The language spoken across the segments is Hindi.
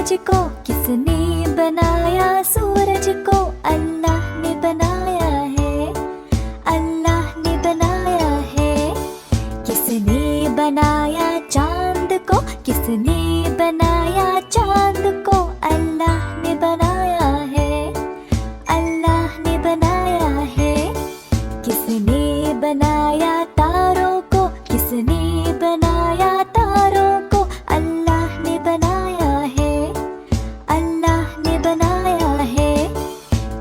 सूरज को किसने बनाया, सूरज को अल्लाह ने बनाया है, अल्लाह ने बनाया है। किसने बनाया चांद को, किसने बनाया चांद को, अल्लाह ने बनाया है, अल्लाह ने बनाया है। किसने बनाया तारों को, किसने बनाया तारों को, अल्लाह ने बनाया है, अल्लाह ने बनाया है।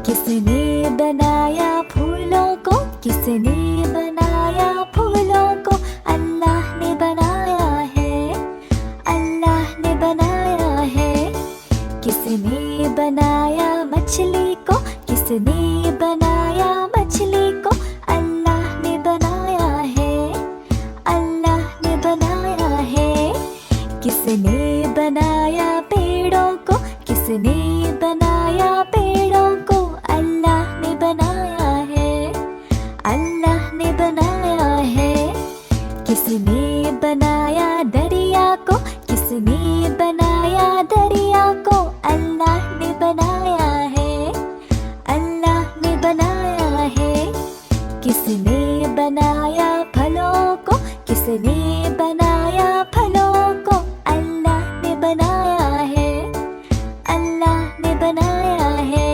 किसने बनाया फूलों को, किसने बनाया फूलों को, अल्लाह ने बनाया है, अल्लाह ने बनाया है। किसने बनाया मछली को, किसने बनाया मछली को, अल्लाह ने बनाया है, अल्लाह ने बनाया है। किसने बनाया पेड़ों को, किसने बनाया पेड़ों को, अल्लाह ने बनाया है, अल्लाह ने बनाया है। किसने बनाया दरिया को, किसने बनाया दरिया को, अल्लाह ने बनाया है, अल्लाह ने बनाया है। किसने बनाया फलों को, किसने बनाया फलों को, अल्लाह ने बनाया है, अल्लाह ने बनाया है।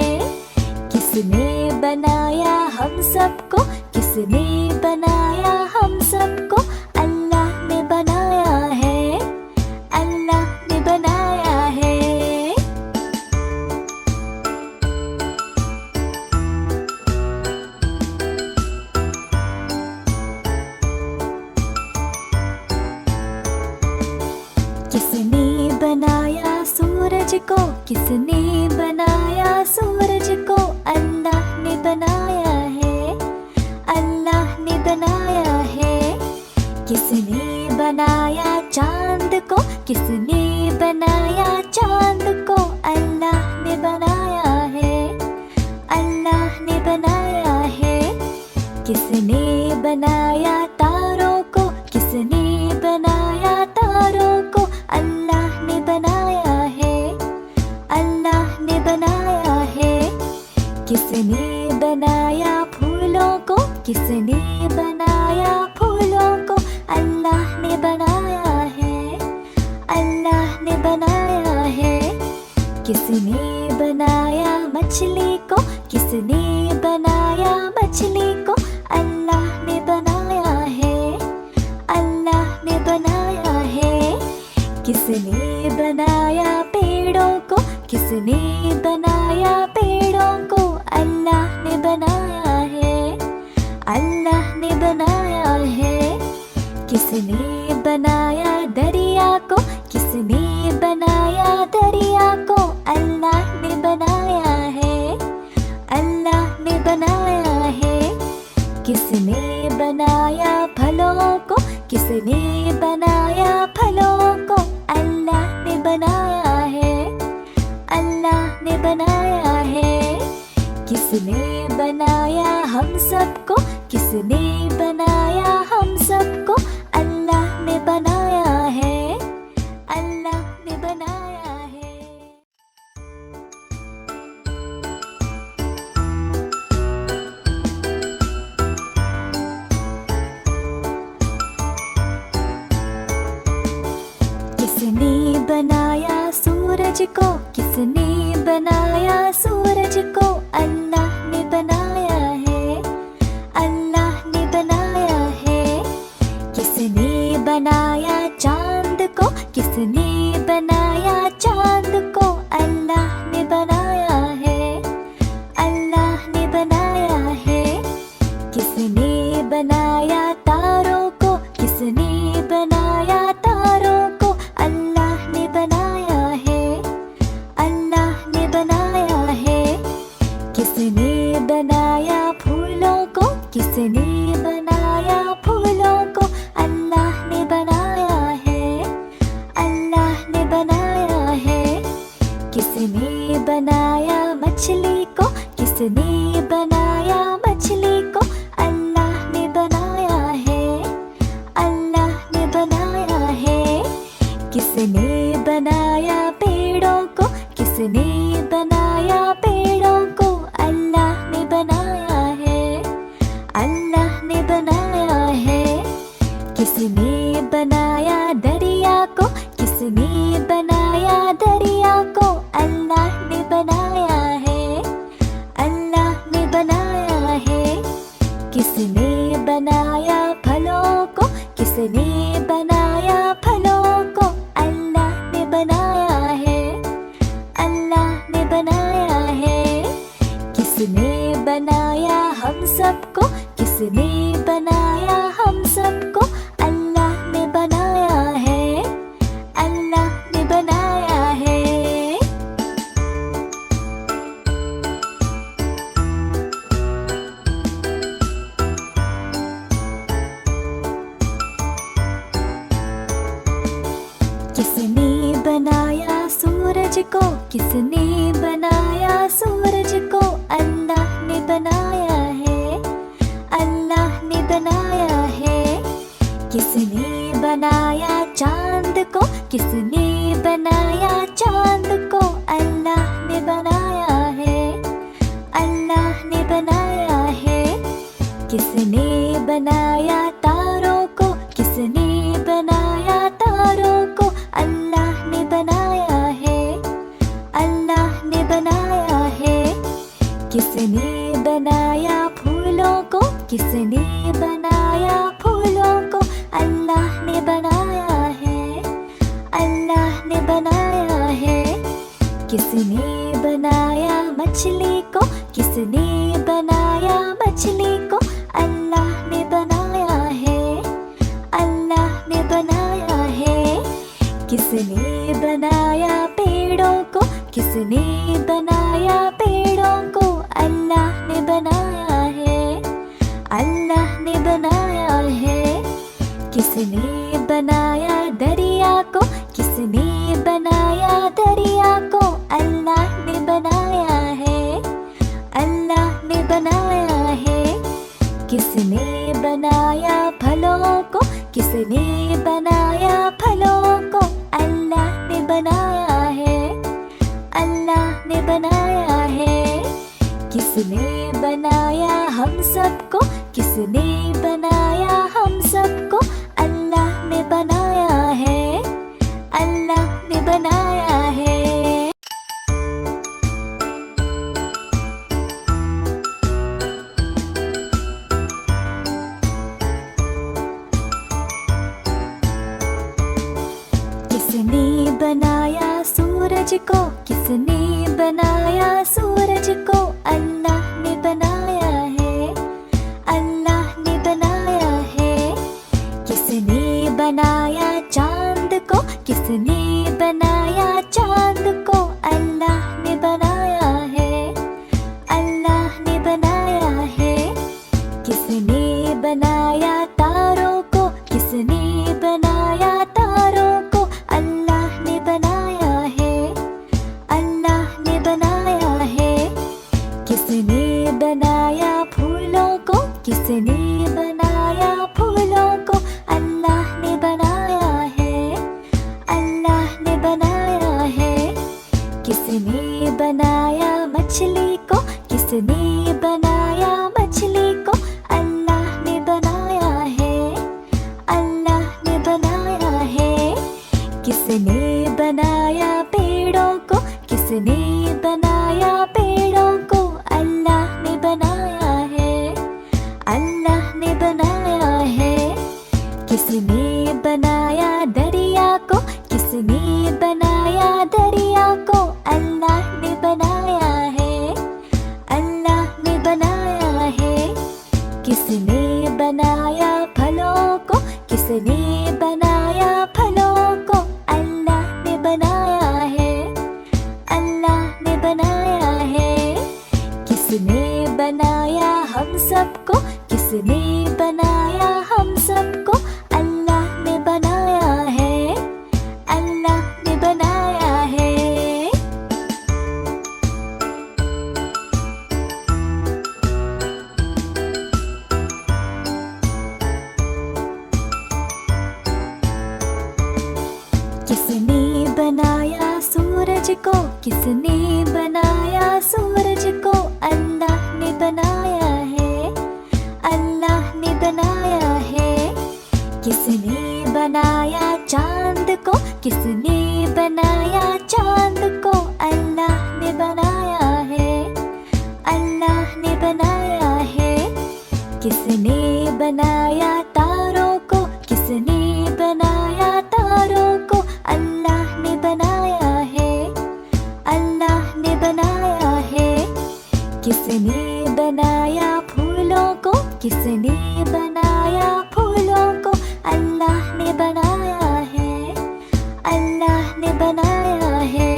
किसने बनाया हम सबको, किसने बनाया हम सबको, अल्लाह ने बनाया है, अल्लाह ने बनाया है। किसने बनाया सूरज को, किसने बनाया सूरज को, अल्लाह ने बनाया है, अल्लाह ने बनाया है। किसने बनाया चांद को, किसने बनाया चांद को, अल्लाह ने बनाया है, अल्लाह ने बनाया है। किसने बनाया तारों को, किसने बनाया तारों को, अल्लाह ने बनाया है, अल्लाह ने बनाया है। किसने बनाया फूलों को, किसने बनाया फूलों को, अल्लाह ने बनाया है, अल्लाह ने बनाया है। किसने बनाया मछली को, किसने बनाया मछली को, अल्लाह ने बनाया है, अल्लाह ने बनाया है। किसने बनाया पेड़ों को, किसने बनाया पेड़ों को, अल्लाह ने बनाया है, अल्लाह ने बनाया है। किसने बनाया दरिया को, किसने बनाया दरिया को, अल्लाह ने बनाया है, अल्लाह ने बनाया है। किसने बनाया फलों को, किसने बनाया फलों को, अल्लाह ने बनाया है, अल्लाह ने बनाया है। किसने बनाया हम सबको, किसने बनाया हम सबको, अल्लाह ने बनाया है, अल्लाह ने बनाया है। किसने बनाया सूरज को, किसने बनाया सूरज को, अल्लाह ने बनाया है, अल्लाह ने बनाया है। किसने बनाया चांद को, किसने बनाया चांद को, अल्लाह ने बनाया है, अल्लाह ने बनाया है। किसने बनाया तारों को, किसने बनाया तारों को, अल्लाह ने बनाया है, अल्लाह ने बनाया है। किसने बनाया फूलों को, किसने बनाया फूलों को, अल्लाह ने बनाया है, अल्लाह ने बनाया है। किसने बनाया मछली को, किसने बनाया मछली को, अल्लाह ने बनाया है, अल्लाह ने बनाया है। किसने बनाया पेड़ों को, किसने बनाया पेड़ों को? अल्लाह ने बनाया है, अल्लाह ने बनाया है। किसने बनाया दरिया को? किसने बनाया दरिया को? अल्लाह ने बनाया है, अल्लाह ने बनाया है। किसने बनाया फलों को? किसने बनाया फलों को? अल्लाह ने बनाया है, अल्लाह ने बनाया है। किसने बनाया हम सबको? किसने बनाया हम सबको? अल्लाह ने बनाया है, अल्लाह ने बनाया है। किसने बनाया सूरज को? किसने बनाया सूरज को? अल्लाह ने बनाया है, अल्लाह ने बनाया है। किसने बनाया चांद को? किसने बनाया चांद को? अल्लाह ने बनाया है, अल्लाह ने बनाया है। किसने बनाया तारों को? किसने बनाया तारों को? अल्लाह ने बनाया है, अल्लाह ने बनाया है। किसने बनाया फूलों को? किसने बनाया फूलों को? अल्लाह ने बनाया है, अल्लाह ने बनाया है। किसने बनाया मछली को? किसने बनाया मछली को? अल्लाह ने बनाया है, अल्लाह ने बनाया है। किसने बनाया पेड़ों को? किसने बनाया पेड़ों को? अल्लाह ने बनाया है, अल्लाह ने बनाया है। किसने बनाया दरिया को? किसने बनाया दरिया को? अल्लाह ने बनाया है, अल्लाह ने बनाया है। किसने बनाया फलों को? किसने बनाया फलों को? अल्लाह ने बनाया है, अल्लाह ने बनाया है। किसने बनाया हम सबको? किसने बनाया हम सबको? अल्लाह ने बनाया है, अल्लाह ने बनाया है। किसने बनाया सूरज को? किसने बनाया सूरज को? अल्लाह ने बनाया है, अल्लाह ने बनाया है। किसने बनाया चांद को? किसने बनाया चांद को? अल्लाह ने बनाया है, अल्लाह ने बनाया है। किसने बनाया तारों को? किसने बनाया तारों को? अल्लाह ने बनाया है, अल्लाह ने बनाया है। किसने बनाया फूलों को? किसने बनाया फूलों को? अल्लाह ने बनाया है, अल्लाह ने बनाया है। किसने बनाया मछली को? किसने बनाया मछली को? अल्लाह ने बनाया है, अल्लाह ने बनाया है। किसने बनाया पेड़ों को? किसने बनाया पेड़ों को? अल्लाह ने बनाया है, अल्लाह ने बनाया है। किसने बनाया दरिया को? किसने बनाया दरिया को? अल्लाह ने बनाया है, अल्लाह ने बनाया है। किसने बनाया फलों को? किसने बनाया फलों को? अल्लाह ने बनाया है, अल्लाह ने बनाया है। किसने बनाया हम सबको? किसने बनाया हम सबको? अल्लाह ने बनाया है, अल्लाह ने बनाया है। किसने बनाया सूरज को? को किसने बनाया, सूरज को अल्लाह ने बनाया है, अल्लाह ने बनाया है। किसने बनाया चांद को, किसने बनाया चांद को, अल्लाह ने बनाया है, अल्लाह ने बनाया है। किसने बनाया तारों को, किसने बनाया तारों को, अल्लाह ने बनाया है, अल्लाह ने बनाया है। किसने बनाया फूलों को, किसने बनाया फूलों को, अल्लाह ने बनाया है, अल्लाह ने बनाया है।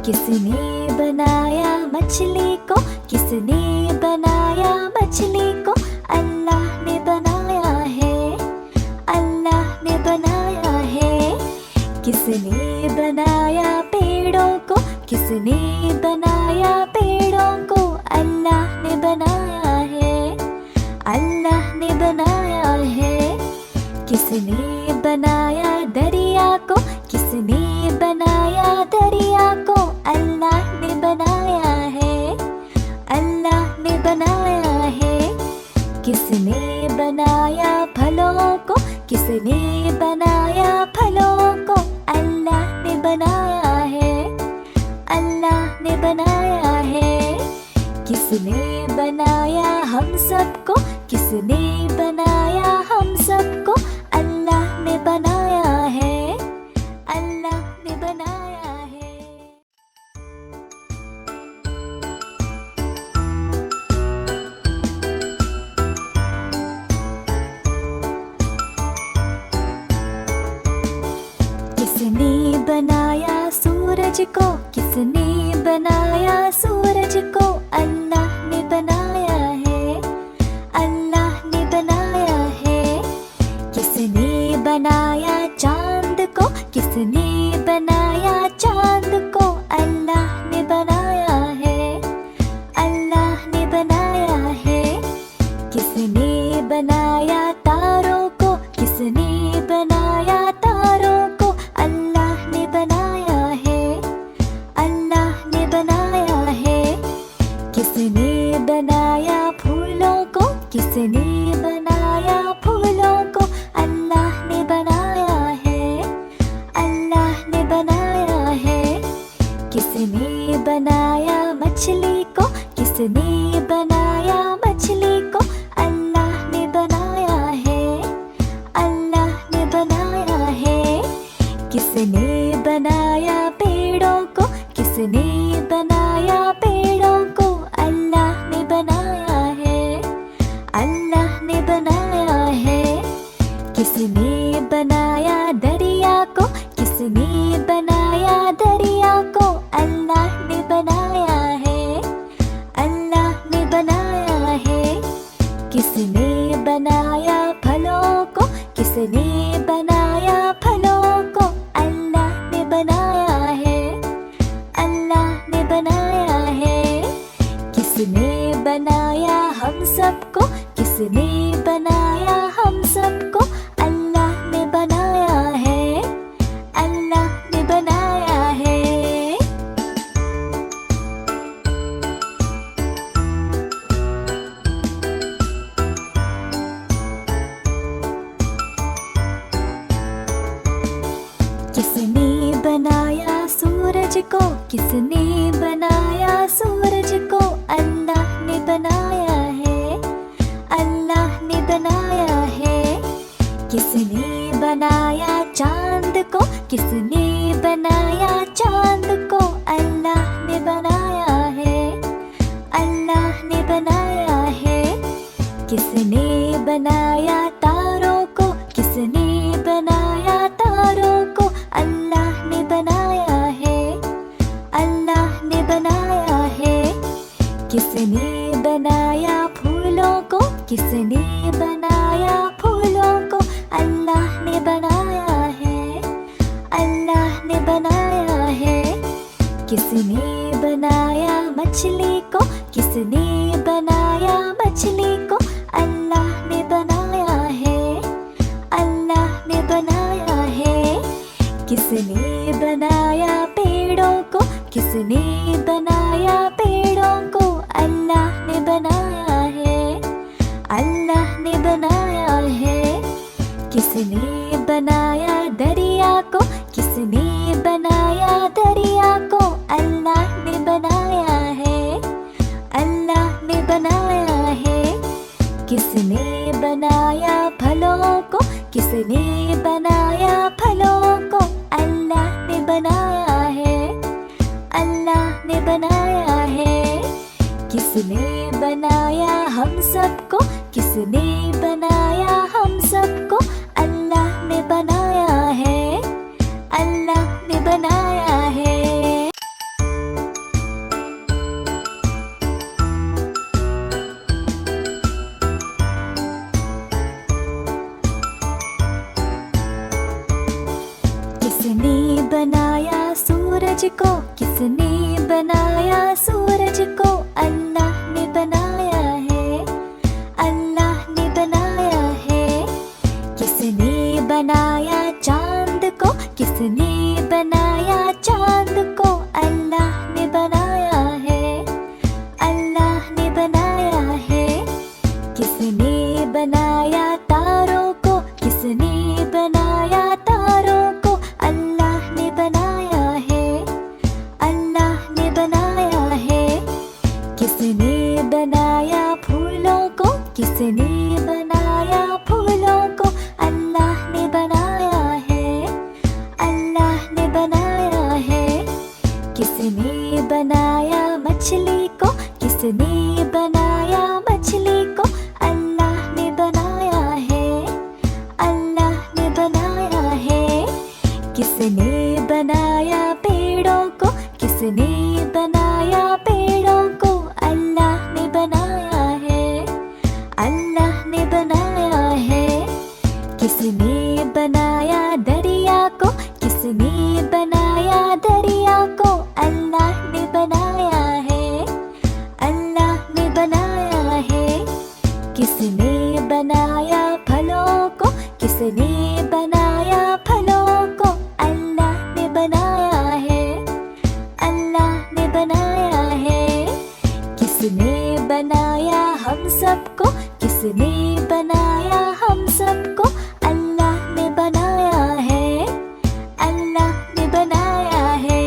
किसने बनाया मछली को, किसने बनाया मछली को, अल्लाह ने बनाया है, अल्लाह ने बनाया है। किसने बनाया पेड़ों को, किसने बनाया पेड़ों को, अल्लाह ने बनाया है, अल्लाह ने बनाया है। किसने बनाया दरिया को, किसने बनाया दरिया को, अल्लाह ने बनाया है, अल्लाह ने बनाया है। किसने बनाया फलों को, किसने बनाया फलों को, अल्लाह ने बनाया है, अल्लाह ने बनाया है। किसने बनाया हम सबको, किसने बनाया हम सबको, अल्लाह ने बनाया है, अल्लाह ने बनाया है। किसने बनाया सूरज को, किसने बनाया सूरज को, अल्लाह ने बनाया है, अल्लाह ने बनाया है। किसने बनाया चांद को, किसने बनाया चांद को, अल्लाह ने बनाया है, अल्लाह ने बनाया है। किसने बनाया तारों को, किसने बनाया तारों को, अल्लाह ने बनाया है, अल्लाह ने बनाया है। किसने बनाया फूलों को, किसने बनाया फूलों को, अल्लाह ने बनाया है, अल्लाह ने बनाया है। किसने बनाया मछली को, किसने बनाया मछली को, अल्लाह ने बनाया है, अल्लाह ने बनाया है। किसने बनाया पेड़ों को, किसने बनाया पेड़ों को, अल्लाह ने बनाया है, अल्लाह ने बनाया है। किसने बनाया दरिया को, किसने बनाया दरिया को, अल्लाह ने बनाया है, अल्लाह ने बनाया है। किसने बनाया फलों को, किसने बनाया फलों को, अल्लाह ने बनाया है, अल्लाह ने बनाया है। किसने बनाया हम सबको, किसने बनाया हम सबको, अल्लाह ने बनाया है, अल्लाह ने बनाया है। किसने बनाया सूरज को, किसने बनाया सूरज को, अल्लाह ने बनाया है, अल्लाह ने बनाया है। किसने बनाया चांद को, किसने बनाया चांद को, अल्लाह ने बनाया है, अल्लाह ने बनाया है। किसने बनाया तारों को, किसने बनाया तारों को, अल्लाह ने बनाया है, अल्लाह ने बनाया है। किसने बनाया फूलों को, किसने बनाया फूलों को, अल्लाह ने बनाया है, अल्लाह ने बनाया है। किसने बनाया मछली को, किसने बनाया मछली को, अल्लाह ने बनाया है, अल्लाह ने बनाया है। किसने बनाया पेड़ों को, किसने बनाया पेड़ों को? अल्लाह ने बनाया है, अल्लाह ने बनाया है। किसने बनाया दरिया को? किसने बनाया दरिया को? अल्लाह ने बनाया है, अल्लाह ने बनाया है। किसने बनाया फलों को? किसने बनाया फलों को? अल्लाह ने बनाया है, अल्लाह ने बनाया है। किसने बनाया हम सबको? किसने बनाया हम सबको? अल्लाह ने बनाया है, अल्लाह ने बनाया है। किसने बनाया सूरज को? किसने बनाया सूरज को? अल्लाह ने बनाया है, अल्लाह ने बनाया है। किसने बनाया चांद को? किसने बनाया चांद को? अल्लाह ने बनाया है, अल्लाह ने बनाया है। किसने बनाया तारों को? किसने बनाया तारों को? अल्लाह ने बनाया है, अल्लाह ने बनाया है। किसने बनाया फूलों को? किसने बनाया फूलों को? अल्लाह ने बनाया है, अल्लाह ने बनाया है। किसने बनाया मछली को? किसने बनाया मछली को? अल्लाह ने बनाया है, अल्लाह ने बनाया है। किसने बनाया पेड़ों को? किसने बनाया पेड़ों को? अल्लाह ने बनाया है, अल्लाह ने बनाया है। किसने बनाया दरिया को? किसने बनाया दरिया को? अल्लाह ने बनाया है, अल्लाह ने बनाया है। किसने बनाया फलों को? किसने बनाया फलों को? अल्लाह ने बनाया है, अल्लाह ने बनाया है। किसने बनाया हम सबको? किसने बनाया हम सबको? अल्लाह ने बनाया है, अल्लाह ने बनाया है।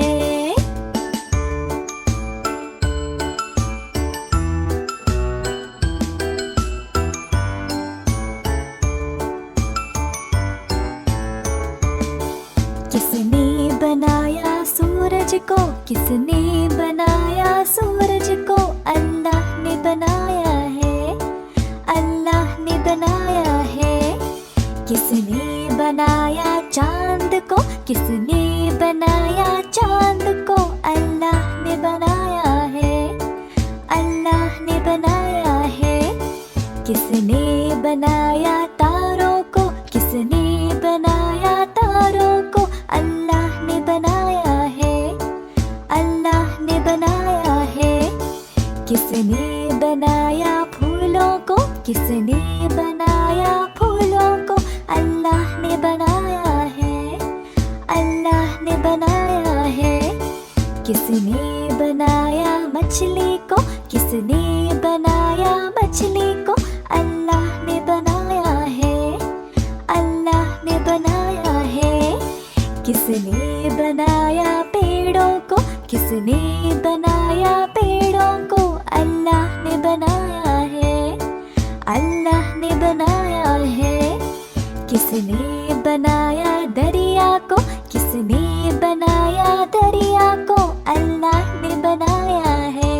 किसने बनाया सूरज को? किसने बनाया सूरज को? अल्लाह ने बनाया है, अल्लाह ने बनाया है। किसने बनाया चांद को? किसने बनाया चांद को? अल्लाह ने बनाया है, अल्लाह ने बनाया है। किसने बनाया तारों को? किसने बनाया तारों को? अल्लाह ने बनाया है, अल्लाह ने बनाया है। किसने बनाया फूलों को? किसने बनाया फूलों को? अल्लाह ने बनाया है, अल्लाह ने बनाया है। किसने बनाया मछली को? किसने बनाया मछली को? अल्लाह ने बनाया है, अल्लाह ने बनाया है। किसने बनाया पेड़ों को? किसने बनाया पेड़ों को? अल्लाह ने बनाया है, अल्लाह ने बनाया है। किसने बनाया दरिया को? किसने बनाया दरिया को? अल्लाह ने बनाया है,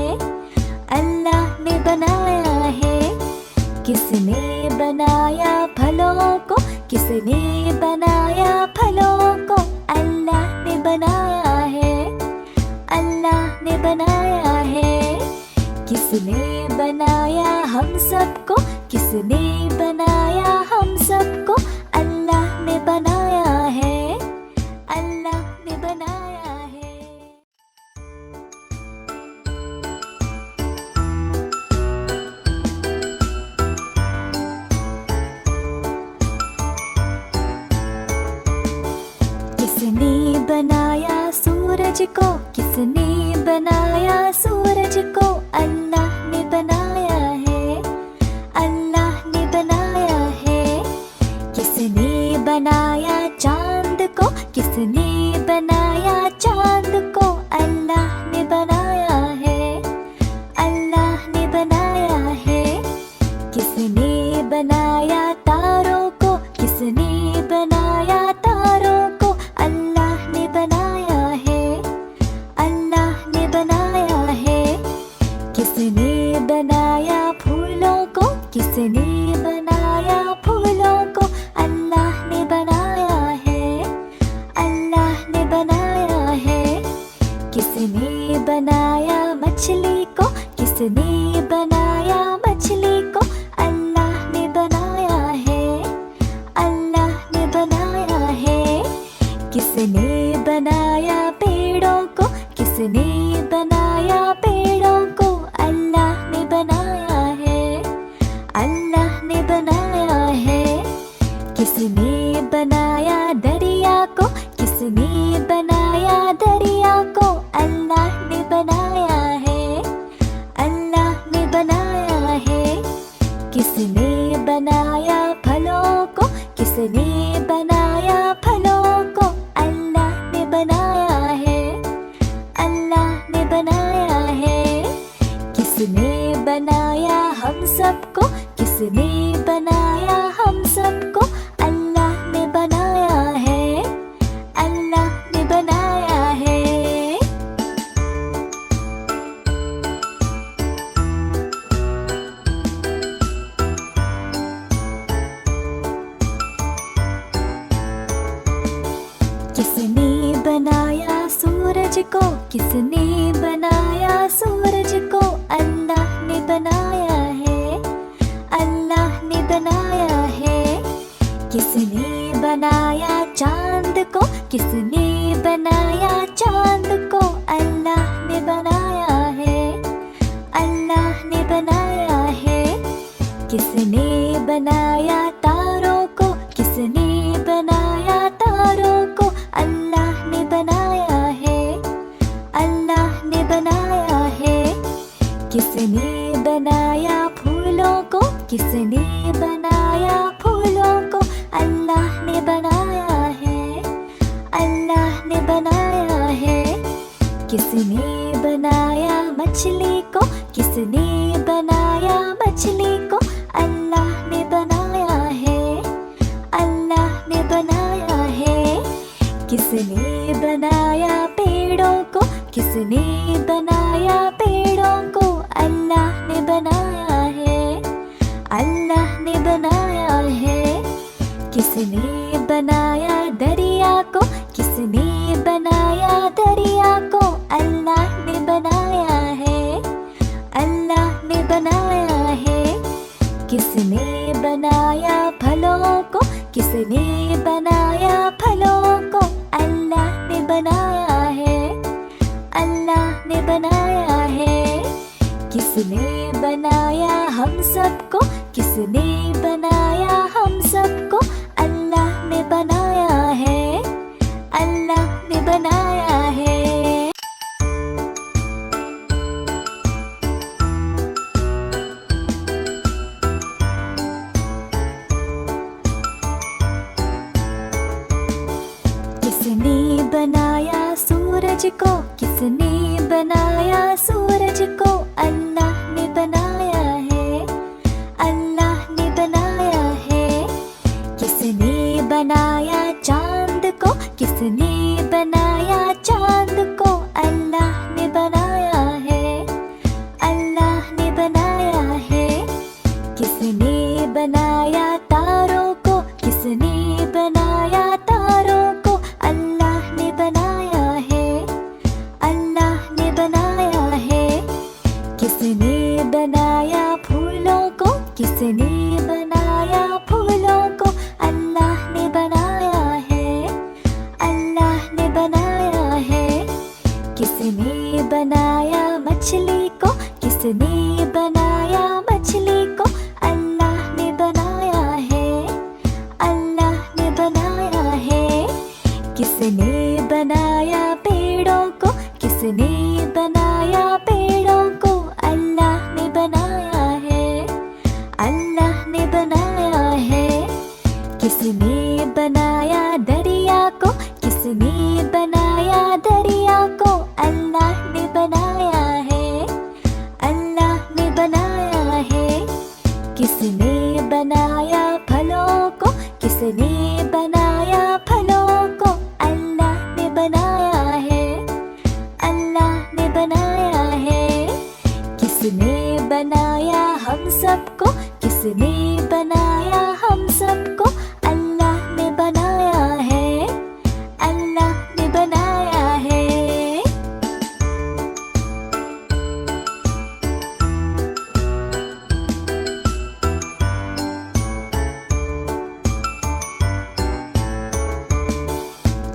अल्लाह ने बनाया है। किसने बनाया फलों को? किसने बनाया फलों को? अल्लाह ने बनाया है, अल्लाह ने बनाया है। किसने बनाया हम सबको? किसने बनाया हम सबको? अल्लाह ने बनाया है, अल्लाह ने बनाया है। किसने बनाया सूरज को? किसने बनाया सूरज को, अल्लाह ने बनाया है, अल्लाह ने बनाया है। किसने बनाया चांद को, किसने बनाया चांद को, अल्लाह ने बनाया है, अल्लाह ने बनाया है। किसने बनाया तारों को, किसने बनाया तारों को, अल्लाह ने बनाया है, अल्लाह ने बनाया है। किसने बनाया फूलों को, किसने बनाया फूलों को, अल्लाह ने बनाया है, अल्लाह ने बनाया है। किसने बनाया मछली को, किसने बनाया मछली को, अल्लाह ने बनाया है, अल्लाह ने बनाया है। किसने बनाया पेड़ों को, किसने बनाया पेड़ों को, अल्लाह ने बनाया है, अल्लाह ने बनाया है। किसने बनाया दरिया को, किसने बनाया दरिया को, अल्लाह ने बनाया है, अल्लाह ने बनाया है। किसने बनाया फलों को, किसने बनाया फलों को, अल्लाह ने बनाया है, अल्लाह ने बनाया है। किसने बनाया हम सबको, किसने बनाया हम सबको, अल्लाह ने बनाया है, अल्लाह ने बनाया है। किसने बनाया सूरज को, किसने बनाया सूरज को, अल्लाह ने बनाया है, अल्लाह ने बनाया है। किसने बनाया चांद को, किसने बनाया चांद को, अल्लाह ने बनाया है, अल्लाह ने बनाया है। किसने बनाया तारों को, किसने बनाया तारों को, अल्लाह ने बनाया है, अल्लाह ने बनाया है। किसने बनाया फूलों को, किसने बनाया फूलों को, अल्लाह ने बनाया है, अल्लाह ने बनाया है। किसने बनाया मछली को, किसने बनाया मछली को, अल्लाह ने बनाया है, अल्लाह ने बनाया है। किसने बनाया पेड़ों को, किसने बनाया पेड़ों को, अल्लाह ने बनाया है, अल्लाह ने बनाया है। किसने बनाया दरिया को, किसने बनाया दरिया को, अल्लाह ने बनाया है, अल्लाह ने बनाया है। किसने बनाया फलों को, किसने बनाया फलों को, अल्लाह ने बनाया है, अल्लाह ने बनाया है। किसने बनाया हम सबको, किसने बनाया हम सबको, अल्लाह ने बनाया है, अल्लाह ने बनाया है। किसने बनाया सूरज को, किसने बनाया सूरज को, अल्लाह ने बनाया है, अल्लाह ने बनाया है। किसने बनाया चांद को, किसने बनाया चांद को, अल्लाह ने बनाया है, अल्लाह ने बनाया है। किसने बनाया तारों को, किसने बनाया तारों को, अल्लाह ने बनाया है, अल्लाह ने बनाया है। किसने बनाया फूलों को, किसने बनाया फूलों को, अल्लाह ने बनाया है, अल्लाह ने बनाया है। किसने बनाया मछली को, किसने बनाया मछली को, अल्लाह ने बनाया है, अल्लाह ने बनाया है। किसने बनाया पेड़ों को, किसने बनाया किसने बनाया फलों को, किसने बनाया फलों को, अल्लाह ने बनाया है, अल्लाह ने बनाया है। किसने बनाया हम सबको, किसने बनाया हम सबको, अल्लाह ने बनाया है, अल्लाह ने बनाया है।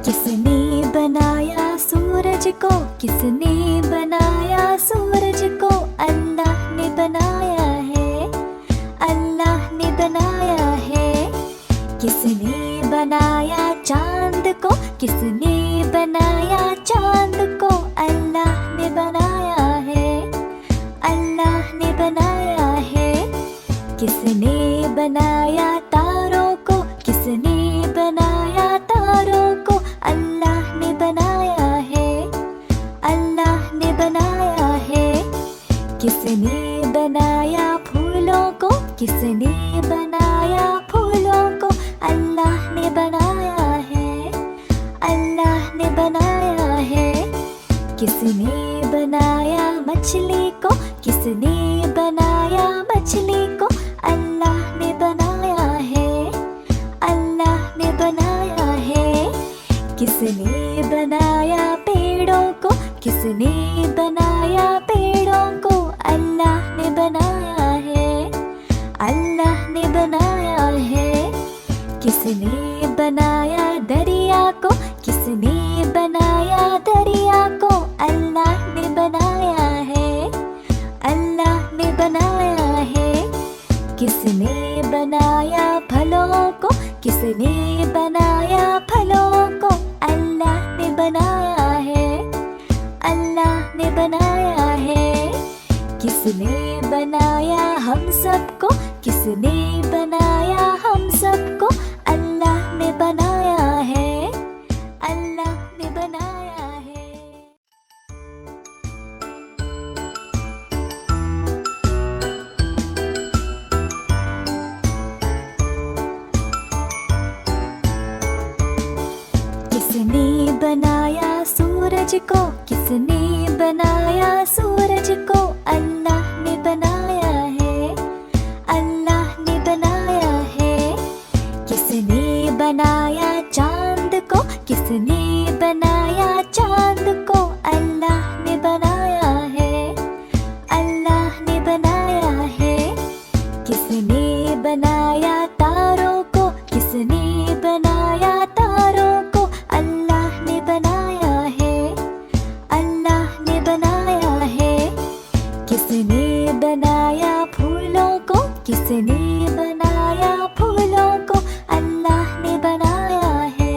किसने बनाया सूरज को, किसने बनाया सूरज को, अल्लाह ने बनाया है, अल्लाह ने बनाया है। किसने बनाया चांद को, किसने बनाया चांद को, अल्लाह ने बनाया है, अल्लाह ने बनाया है। किसने बनाया तारों को, किसने बनाया तारों को, अल्लाह ने बनाया है, अल्लाह ने बनाया है। किसने बनाया फूलों को, किसने बनाया फूलों को, अल्लाह ने बनाया है, अल्लाह ने बनाया है। किसने बनाया मछली को, किसने बनाया मछली को, अल्लाह ने बनाया है, अल्लाह ने बनाया है। किसने बनाया पेड़ों को, किसने बनाया पेड़ों को, अल्लाह ने बनाया है, अल्लाह ने बनाया है। किसने बनाया दरिया को, किसने बनाया दरिया को, अल्लाह ने बनाया है, अल्लाह ने बनाया है। किसने बनाया फलों को, किसने बनाया फलों को, अल्लाह ने बनाया है, अल्लाह ने बनाया है। किसने बनाया हम सबको, किसने बनाया हम सबको, अल्लाह ने बनाया है, अल्लाह ने बनाया है। किसने बनाया सूरज को, किसने बनाया सूरज को, अल्लाह ने बनाया है, अल्लाह ने बनाया है। किसने बनाया चांद को, किसने बनाया चांद को, अल्लाह ने बनाया है, अल्लाह ने बनाया है। किसने बनाया तारों को, किसने बनाया तारों को, अल्लाह ने बनाया है, अल्लाह ने बनाया है। किसने बनाया फूलों को, किसने बनाया फूलों को, अल्लाह ने बनाया है,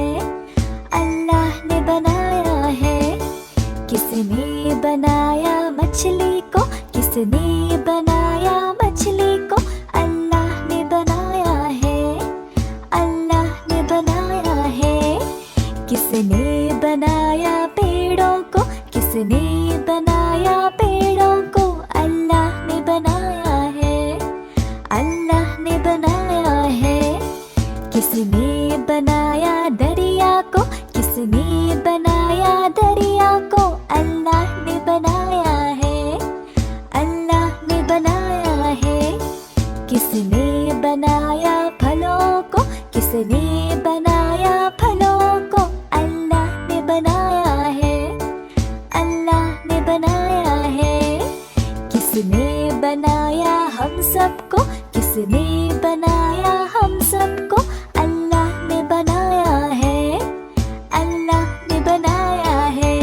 अल्लाह ने बनाया है। किसने बनाया मछली को, किसने बनाया मछली को, अल्लाह ने बनाया है, अल्लाह ने बनाया है। किसने बनाया पेड़ों को, किसने बनाया पेड़ों को, अल्लाह ने बनाया है, अल्लाह ने बनाया है। किसने बनाया दरिया को, किसने बनाया दरिया को, अल्लाह ने बनाया है, अल्लाह ने बनाया है। किसने बनाया फलों को, किसने बनाया फलों को, अल्लाह ने बनाया है, अल्लाह ने बनाया है। किसने बनाया हम सबको, किसने बनाया हम सबको, अल्लाह ने बनाया है, अल्लाह ने बनाया है।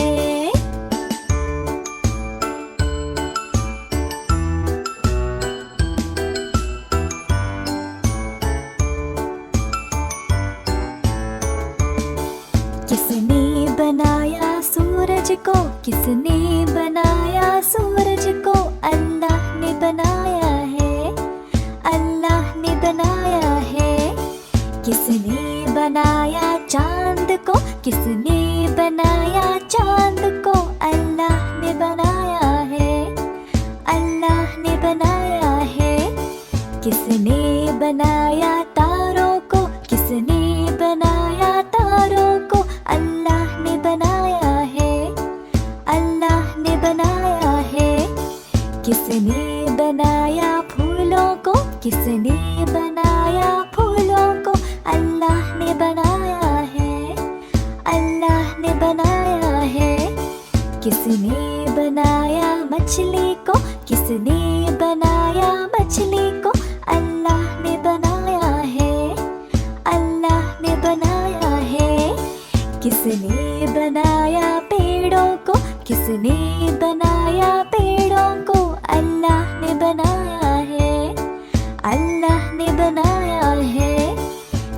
किसने बनाया सूरज को, किसने बनाया सूरज को, अल्लाह ने बनाया है, अल्लाह ने बनाया है। किसने बनाया चांद को, किसने बनाया चांद को, अल्लाह ने बनाया है, अल्लाह ने बनाया है। किसने बनाया तारों को, किसने बनाया तारों को, अल्लाह ने बनाया है, अल्लाह ने बनाया है। किसने बनाया फूलों को, किसने बनाया फूलों को, अल्लाह ने बनाया है, अल्लाह ने बनाया है। किसने बनाया मछली को, किसने बनाया मछली को, अल्लाह ने बनाया है, अल्लाह ने बनाया है। किसने बनाया पेड़ों को, किसने बनाया पेड़ों को, अल्लाह ने बनाया है, अल्लाह ने बनाया है।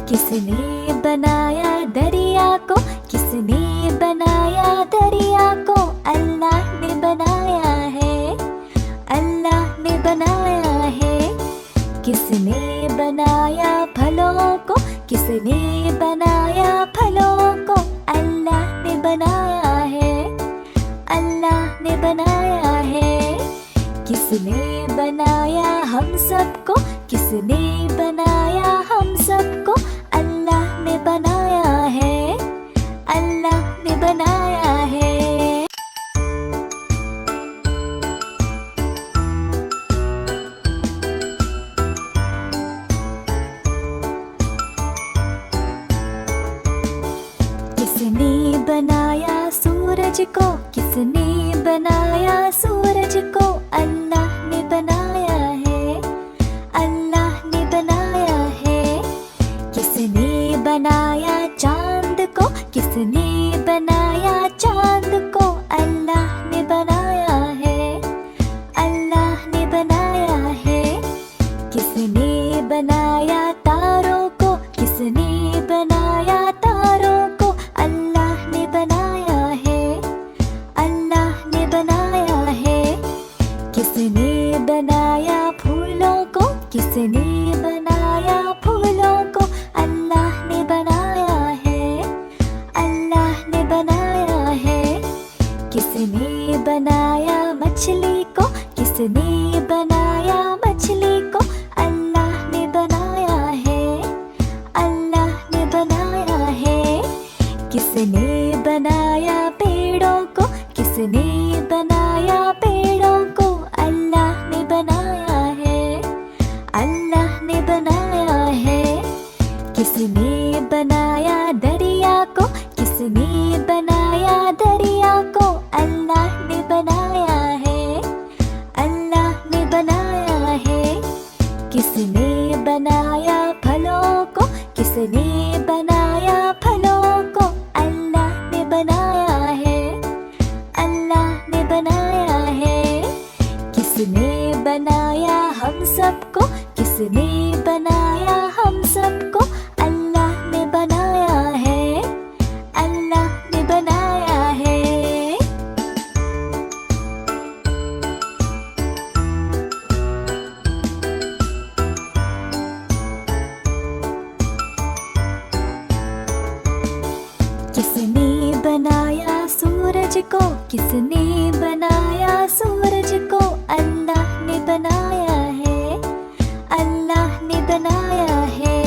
किसने बनाया दरिया को, किसने बनाया दरिया को, अल्लाह ने बनाया है, अल्लाह ने बनाया है। किसने बनाया फलों को, किसने बनाया फलों को, अल्लाह ने बनाया है, अल्लाह ने बनाया है। किसने बनाया हम सबको, किसने बनाया हम सबको, अल्लाह ने बनाया है, अल्लाह ने बनाया है। किसने बनाया सूरज को, किसने बनाया सूरज को, अल्लाह ने बनाया है, अल्लाह ने बनाया है। किसने बनाया चांद को, किसने बनाया चांद को, अल्लाह ने बनाया है, अल्लाह ने बनाया है। किसने बनाया तारों को, किसने बनाया तारों को, अल्लाह ने बनाया है, अल्लाह ने बनाया है। किसने बनाया फूलों को, किसने बनाया फूलों को, अल्लाह ने बनाया है, अल्लाह ने बनाया है। किसने बनाया मछली को, किसने बनाया मछली को, अल्लाह ने बनाया है, अल्लाह ने बनाया है। किसने बनाया पेड़ों को, किसने बनाया पेड़ों को, अल्लाह ने बनाया है, अल्लाह ने बनाया है। किसने बनाया दरिया को, किसने बनाया दरिया को, अल्लाह ने बनाया है, अल्लाह ने बनाया है। किसने बनाया फलों को, किसने बनाया फलों को, अल्लाह ने बनाया है, अल्लाह ने बनाया है। किसने बनाया हम सबको, किसने बनाया हम सबको, अल्लाह ने बनाया है, अल्लाह ने बनाया है। किसने बनाया सूरज को, किसने बनाया सूरज को, अल्लाह ने बनाया है, अल्लाह ने बनाया है।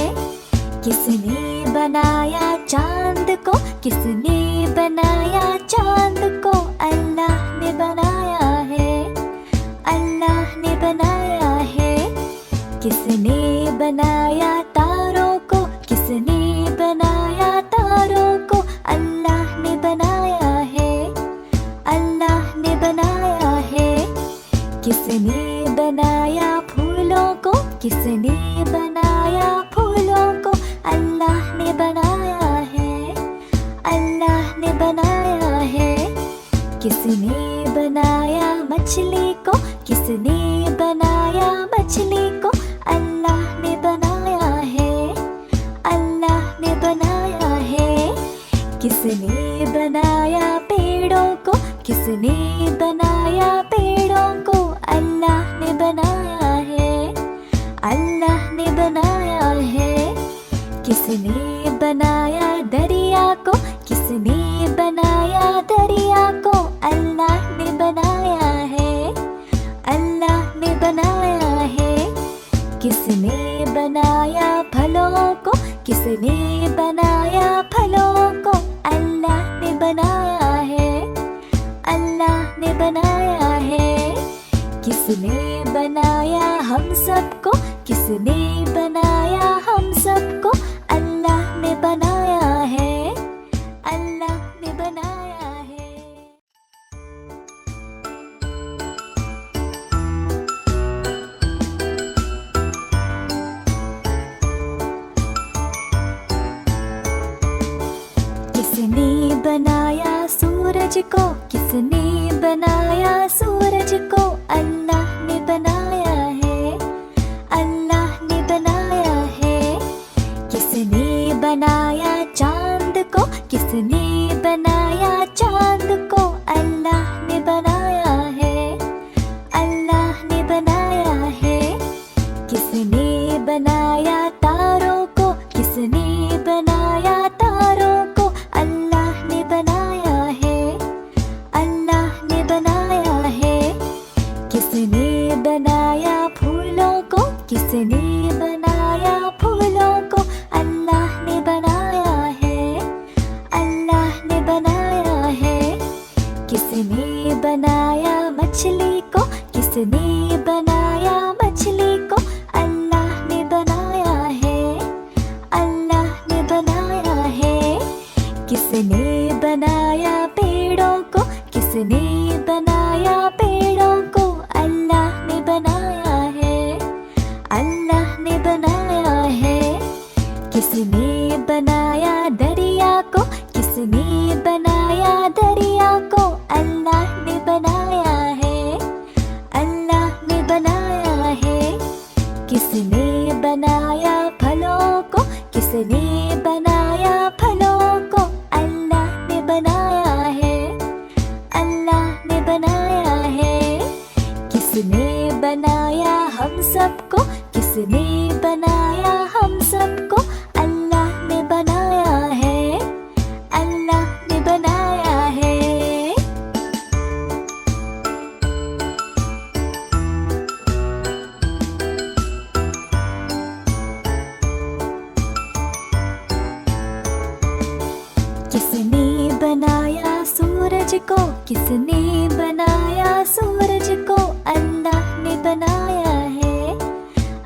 किसने बनाया चांद को, किसने बनाया चांद को, अल्लाह ने बनाया है, अल्लाह ने बनाया है। किसने बनाया तारों को, किसने बनाया तारों को, अल्लाह ने बनाया है, अल्लाह ने बनाया है। किसने बनाया फूलों को, किसने बनाया फूलों को, अल्लाह ने बनाया है, अल्लाह ने बनाया है। किसने बनाया मछली को, किसने बनाया मछली को, अल्लाह ने बनाया है, अल्लाह ने बनाया है। किसने बनाया पेड़ों को, किसने बनाया पेड़ों को, अल्लाह ने बनाया है, अल्लाह ने बनाया है। किसने बनाया दरिया को, किसने बनाया दरिया को, अल्लाह ने बनाया है, अल्लाह ने बनाया है। किसने बनाया फलों को, किसने बनाया फलों को, अल्लाह ने बनाया है, अल्लाह ने बनाया है। किसने बनाया हम सबको, किसने बनाया हम सबको, अल्लाह ने बनाया है, अल्लाह ने बनाया है। किसने बनाया सूरज को, किसने बनाया सूरज को, अल्लाह ने बनाया है, अल्लाह ने बनाया है। किसने बनाया चांद को, किसने बनाया चांद को, अल्लाह ने बनाया है, अल्लाह ने बनाया है। किसने बनाया तारों को, किसने बनाया तारों को, अल्लाह ने बनाया है, अल्लाह ने बनाया है। किसने बनाया फूलों को, किसने बनाया फूलों को, अल्लाह ने बनाया है, अल्लाह ने बनाया है। किसने बनाया मछली को, किसने बनाया मछली को, अल्लाह ने बनाया है, अल्लाह ने बनाया है। किसने बनाया पेड़ों को, किसने बनाया पेड़ों को, अल्लाह ने बनाया है, अल्लाह ने बनाया है। किसने बनाया दरिया को, किसने बनाया दरिया को, अल्लाह ने बनाया है, अल्लाह ने बनाया है। किसने बनाया फलों को, किसने बनाया फलों को, अल्लाह ने बनाया है, अल्लाह ने बनाया है। किसने बनाया हम सबको, किसने बनाया हम सबको, अल्लाह ने बनाया है, अल्लाह ने बनाया है। किसने बनाया सूरज को, किसने बनाया सूरज को, अल्लाह ने बनाया है,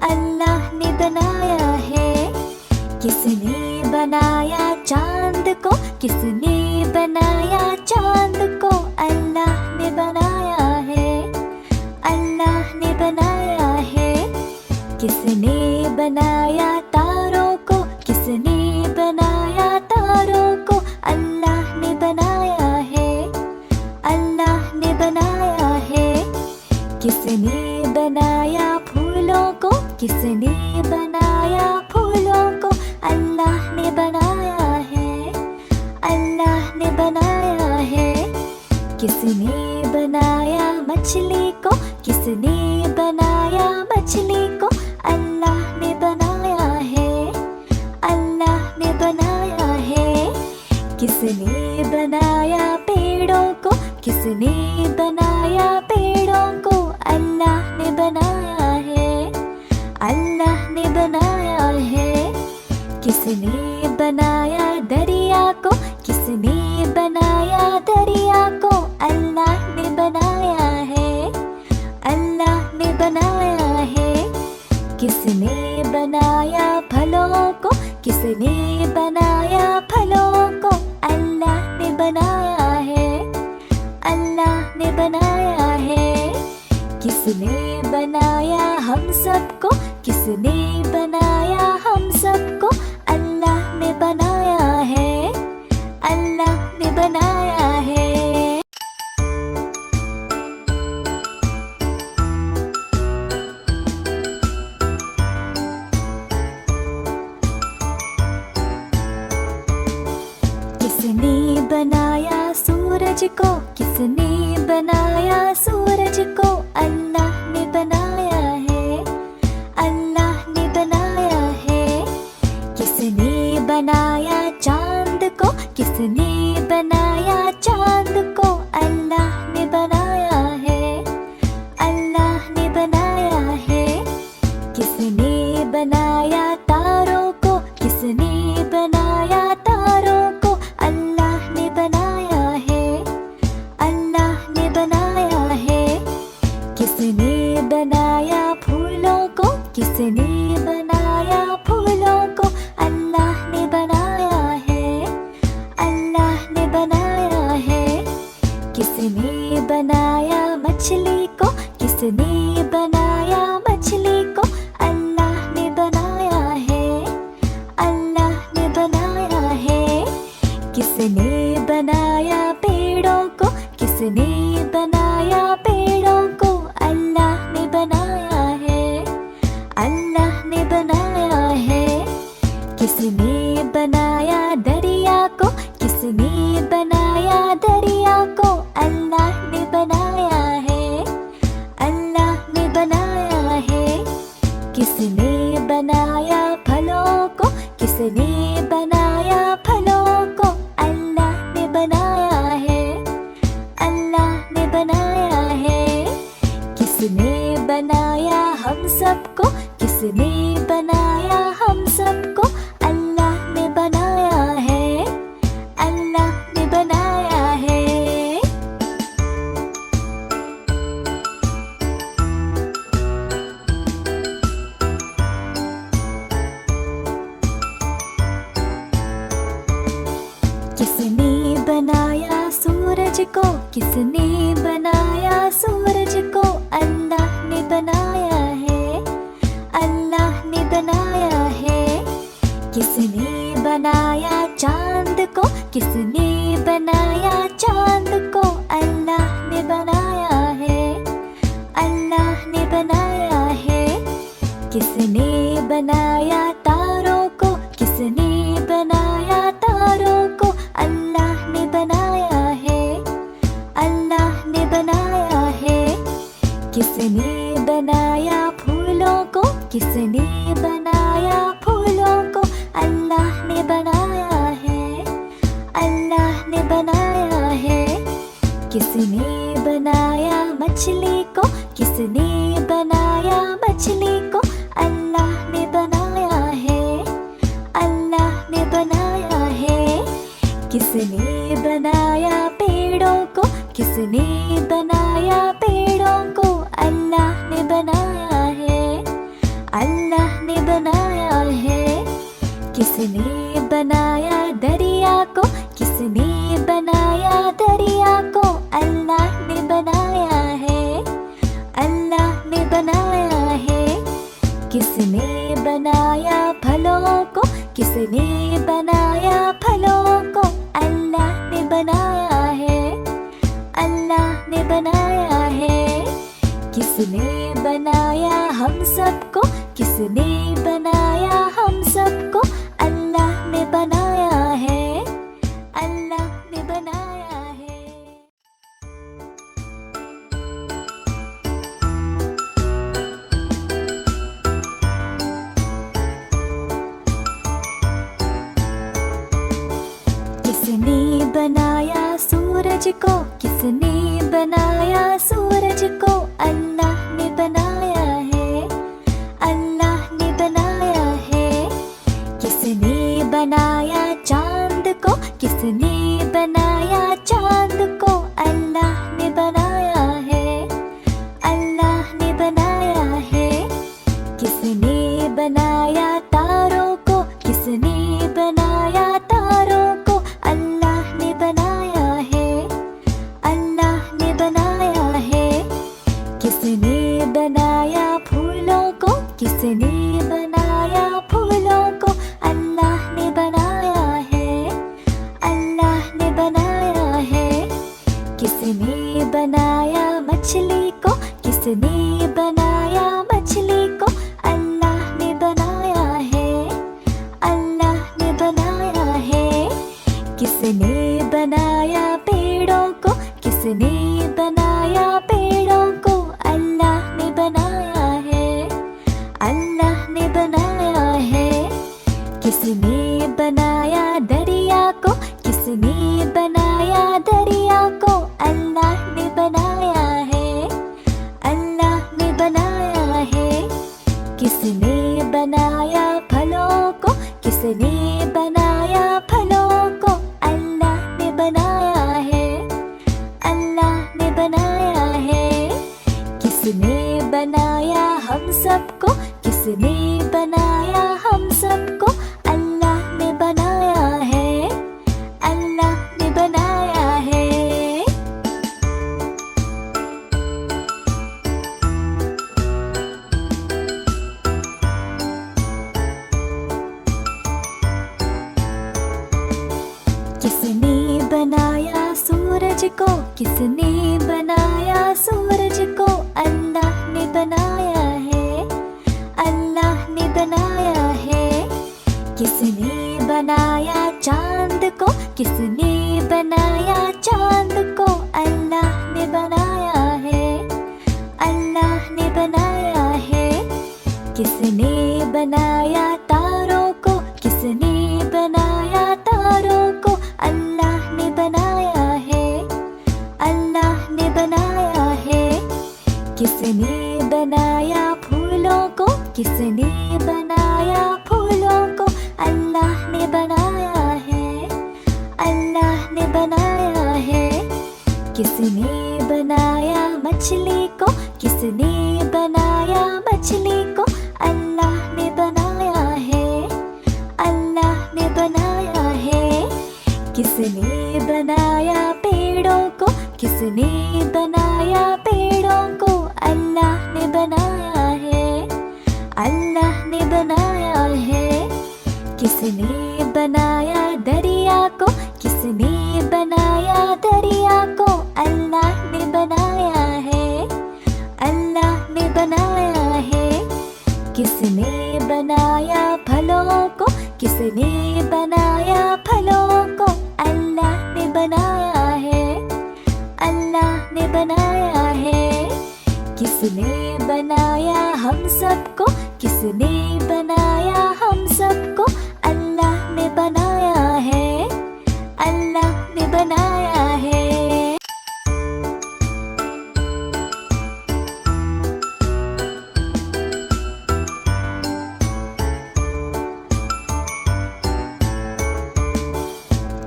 अल्लाह ने बनाया है। किसने बनाया चांद को, किसने बनाया चांद को, अल्लाह ने बनाया है, अल्लाह ने बनाया है। किसने बनाया तारों को, किसने बनाया तारों को, अल्लाह ने बनाया है, अल्लाह ने बनाया है। किसने बनाया फूलों को, किसने बनाया फूलों को, अल्लाह ने बनाया है, अल्लाह ने बनाया है। किसने बनाया मछली को, किसने बनाया मछली को, अल्लाह ने बनाया है, अल्लाह ने बनाया है। किसने बनाया पेड़ों को, किसने बनाया पेड़ों को, अल्लाह ने बनाया है, अल्लाह ने बनाया है। किसने बनाया दरिया को, किसने बनाया दरिया को, अल्लाह ने बनाया है, अल्लाह ने बनाया है। किसने बनाया फलों को, किसने बनाया फलों को, अल्लाह ने बनाया है, अल्लाह ने बनाया है। किसने बनाया हम सबको, किसने बनाया हम सबको, अल्लाह ने बनाया है, अल्लाह ने बनाया है। किसने बनाया सूरज को, किसने बनाया सूरज को, अल्लाह ने बनाया है, अल्लाह ने बनाया है। किसने बनाया चांद को, किसने बनाया चांद को, अल्लाह ने बनाया है, अल्लाह ने बनाया है। किसने किसने बनाया फूलों को, किसने बनाया फूलों को, अल्लाह ने बनाया है, अल्लाह ने बनाया है। किसने बनाया मछली को, किसने बनाया मछली को, अल्लाह ने बनाया है, अल्लाह ने बनाया है। किसने बनाया पेड़ों को, किसने बनाया पेड़ों को, अल्लाह ने बनाया है, अल्लाह ने बनाया है। किसने बनाया दरिया को, किसने बनाया दरिया को, अल्लाह ने बनाया है, अल्लाह ने बनाया है। किसने बनाया फलों को, किसने बनाया फलों को, अल्लाह ने बनाया है, अल्लाह ने बनाया है। किसने बनाया हम सबको, किसने बनाया हम सबको, अल्लाह ने बनाया है, अल्लाह ने बनाया है। किसने बनाया सूरज को, किसने बनाया सूरज को, अल्लाह ने बनाया है, अल्लाह ने बनाया है। किसने बनाया चांद को, किसने बनाया चांद को, अल्लाह ने बनाया है, अल्लाह ने बनाया है। किसने बनाया तारों को, किसने बनाया तारों को, अल्लाह ने बनाया है, अल्लाह ने बनाया है। किसने बनाया फूलों को, किसने बनाया फूलों को, अल्लाह ने बनाया है, अल्लाह ने बनाया है। किसने बनाया मछली को, किसने बनाया मछली को, अल्लाह ने बनाया है, अल्लाह ने बनाया है। किसने बनाया पेड़ों को, किसने बनाया पेड़ों को, अल्लाह ने बनाया है, अल्लाह ने बनाया है। किसने बनाया दरिया को, किसने बनाया दरिया को, अल्लाह ने बनाया है, अल्लाह ने बनाया है। किसने बनाया फलों को, किसने बनाया फलों को, अल्लाह ने बनाया है, अल्लाह ने बनाया है। किसने बनाया हम सबको, किसने बनाया हम सबको, अल्लाह ने बनाया है, अल्लाह ने बनाया है। किसने बनाया सूरज को, किसने बनाया सूरज को, अल्लाह ने बनाया है, अल्लाह ने बनाया है। किसने बनाया चांद को, किसने बनाया चांद को, अल्लाह ने बनाया है, अल्लाह ने बनाया है। किसने बनाया तारों को, किसने बनाया तारों को, अल्लाह ने बनाया है, अल्लाह ने बनाया है। किसने बनाया फूलों को, किसने बनाया फूलों को, अल्लाह ने बनाया है, अल्लाह ने बनाया है। किसने बनाया मछली को, किसने बनाया मछली को, अल्लाह ने बनाया है, अल्लाह ने बनाया है। किसने बनाया पेड़ों को, किसने बनाया पेड़ों को, अल्लाह ने बनाया है, अल्लाह ने बनाया है। किसने बनाया दरिया को, किसने बनाया दरिया को, अल्लाह ने बनाया है, अल्लाह ने बनाया है। किसने बनाया फलों को, किसने बनाया फलों को, अल्लाह ने बनाया है, अल्लाह ने बनाया है। किसने किसने बनाया हम सबको, किसने बनाया हम सबको, अल्लाह ने बनाया है, अल्लाह ने बनाया है। किसने बनाया सूरज को, किसने बनाया सूरज को, अल्लाह ने बनाया है, अल्लाह ने बनाया है। किसने बनाया चांद को, किसने बनाया चांद को, अल्लाह ने बनाया है, अल्लाह ने बनाया है। किसने बनाया तारों को, किसने बनाया तारों को, अल्लाह ने बनाया है, अल्लाह ने बनाया है। किसने बनाया फूलों को, किसने बनाया फूलों को, अल्लाह ने बनाया है, अल्लाह ने बनाया है। किसने बनाया मछली को, किसने बनाया मछली को, अल्लाह ने बनाया है, अल्लाह ने बनाया है। किसने बनाया पेड़ों को, किसने बनाया पेड़ों को, अल्लाह ने बनाया है, अल्लाह ने बनाया है। किसने बनाया दरिया को, किसने बनाया दरिया को, अल्लाह ने बनाया है, अल्लाह ने बनाया है। किसने बनाया फलों को, किसने बनाया फलों को, अल्लाह ने बनाया है, अल्लाह ने बनाया है। किसने बनाया हम सबको, किसने बनाया हम सबको, अल्लाह ने बनाया है, अल्लाह ने बनाया है।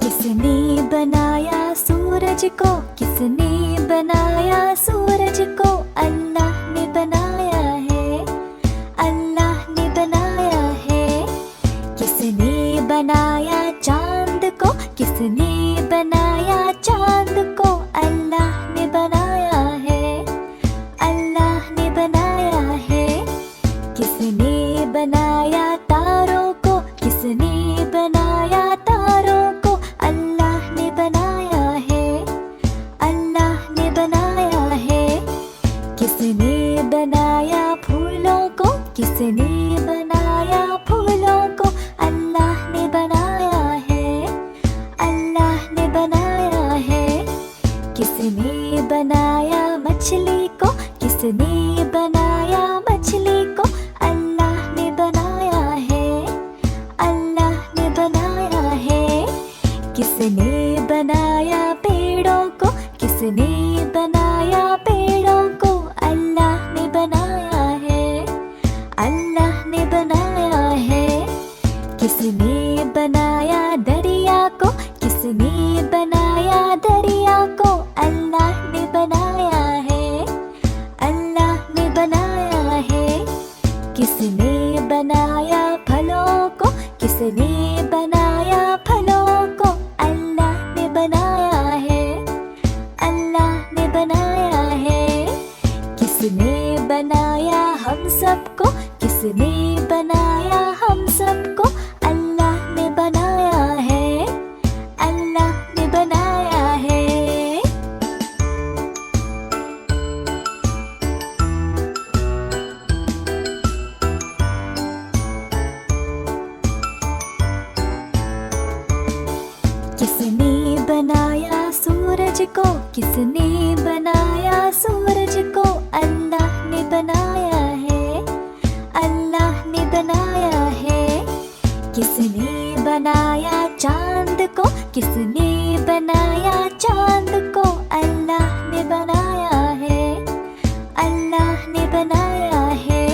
किसने बनाया सूरज को, किसने बनाया सूरज को, अल्लाह ने बनाया है, अल्लाह ने बनाया है। किसने बनाया चांद को, किसने बनाया चांद को, अल्लाह ने बनाया है, अल्लाह ने बनाया है। किसने बनाया तारों को, किसने बनाया तारों को, अल्लाह ने बनाया है, अल्लाह ने बनाया है। किसने बनाया फूलों को, किसने बनाया फूलों को, अल्लाह ने बनाया है, अल्लाह ने बनाया है। किसने बनाया मछली को, किसने बनाया मछली को, अल्लाह ने बनाया है, अल्लाह ने बनाया है। किसने बनाया पेड़ों को, किसने बनाया पेड़ों को, अल्लाह ने बनाया है, अल्लाह ने बनाया है। किसने बनाया दरिया को, किसने बनाया दरिया को, अल्लाह ने बनाया है, अल्लाह ने बनाया है। किसने बनाया फलों को, किसने बनाया फलों को, अल्लाह ने बनाया है, अल्लाह ने बनाया है। किसने बनाया हम सबको, किसने बनाया हम सबको, अल्लाह ने बनाया है, अल्लाह ने बनाया है। किसने बनाया सूरज को, किसने बनाया सूरज को, अल्लाह ने बनाया है, अल्लाह ने बनाया है। किसने बनाया चांद को, किसने बनाया चांद को, अल्लाह ने बनाया है, अल्लाह ने बनाया है।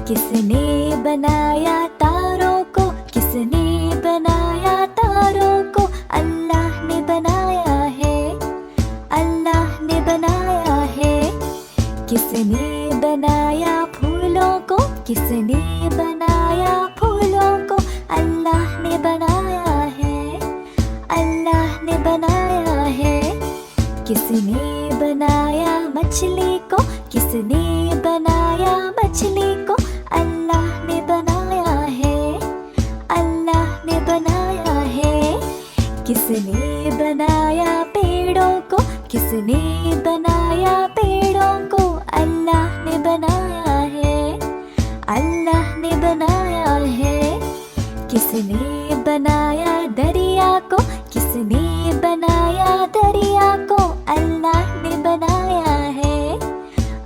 किसने बनाया तारों को, किसने बनाया तारों को, अल्लाह ने बनाया है, अल्लाह ने बनाया है। किसने बनाया फूलों को, किसने बनाया फूलों को, अल्लाह ने बनाया है, अल्लाह ने बनाया है। किसने बनाया मछली को, किसने बनाया मछली को, अल्लाह ने बनाया है, अल्लाह ने बनाया है। किसने बनाया पेड़ों को, किसने बनाया पेड़ों को, अल्लाह ने बनाया है, अल्लाह ने बनाया है। किसने बनाया दरिया को, किसने बनाया दरिया को, अल्लाह ने बनाया है,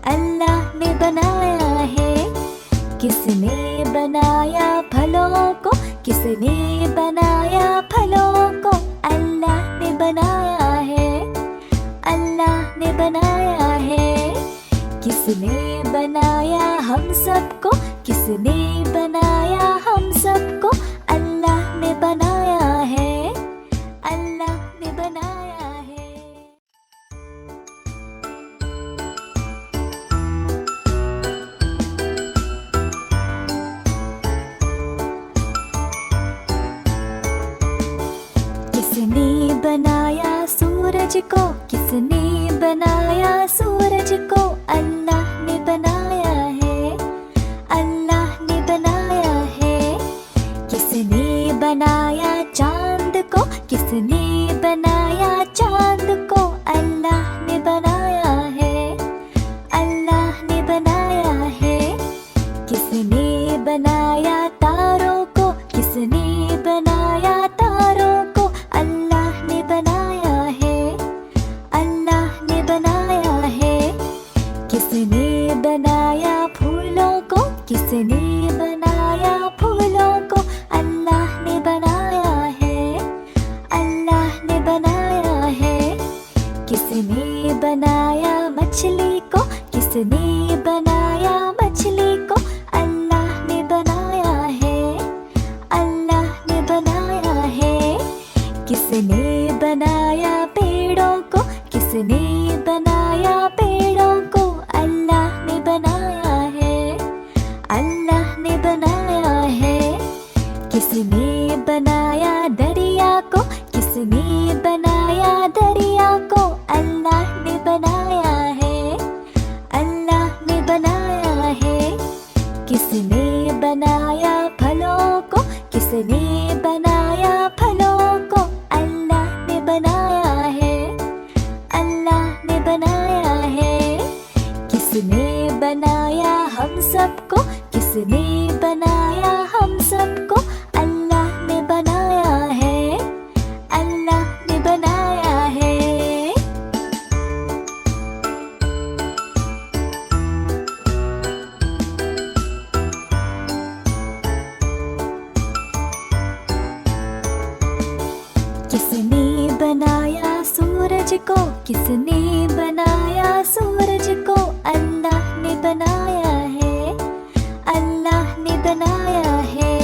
अल्लाह ने बनाया है। किसने बनाया फलों को, किसने बनाया फलों को, अल्लाह ने बनाया है, अल्लाह ने बनाया है। किसने बनाया हम सबको, किसने बनाया हम सबको, अल्लाह ने बनाया है, अल्लाह ने बनाया है। किसने बनाया सूरज को, किसने बनाया सूरज को, अल्लाह ने बनाया है, अल्लाह ने बनाया है। किसने बनाया चांद को, किसने बनाया चांद को, अल्लाह ने बनाया है, अल्लाह ने बनाया है। किसने बनाया तारों को, किसने बनाया तारों को, अल्लाह ने बनाया है, अल्लाह ने बनाया है। किसने बनाया फूलों को, किसने बनाया फूलों को, अल्लाह ने बनाया है, अल्लाह ने बनाया है। किसने बनाया मछली को, किसने बनाया मछली को, अल्लाह ने बनाया है, अल्लाह ने बनाया है। किसने बनाया पेड़ों को, किसने बनाया पेड़ों को, अल्लाह ने बनाया है, अल्लाह ने बनाया है। किसने बनाया दरिया को, किसने बनाया दरिया को, अल्लाह ने बनाया है, अल्लाह ने बनाया है। किसने बनाया फलों को, किसने बनाया फलों को, अल्लाह ने बनाया है, अल्लाह ने बनाया है। किसने बनाया हम सबको, किसने बनाया हम सबको, अल्लाह ने बनाया है, अल्लाह ने बनाया है। किसने बनाया सूरज को, किसने बनाया सूरज को, अल्लाह ने बनाया है, अल्लाह ने बनाया है।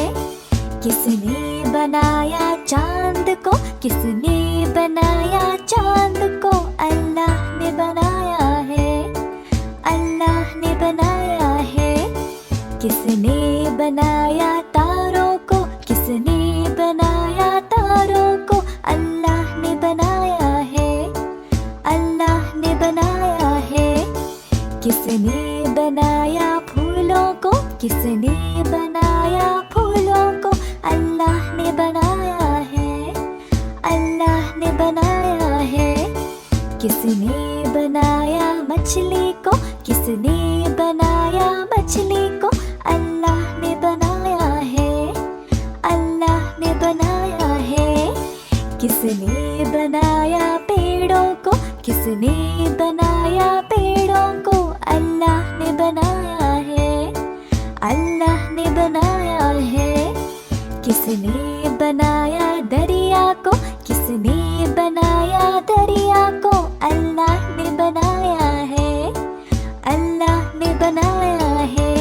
किसने बनाया चांद को, किसने बनाया चांद को, अल्लाह ने बनाया है, अल्लाह ने बनाया है। किसने बनाया तारों को, किसने बनाया तारों को, अल्लाह ने बनाया है, अल्लाह ने बनाया है। किसने बनाया फूलों को, किसने बनाया फूलों को, अल्लाह ने बनाया है, अल्लाह ने बनाया है। किसने बनाया मछली को, किसने बनाया मछली को, अल्लाह ने बनाया है, अल्लाह ने बनाया है। किसने बनाया पेड़ों को, किसने बनाया पेड़ों को, अल्लाह ने बनाया है, अल्लाह ने बनाया है। किसने बनाया दरिया को, किसने बनाया दरिया को, अल्लाह ने बनाया है, अल्लाह ने बनाया है।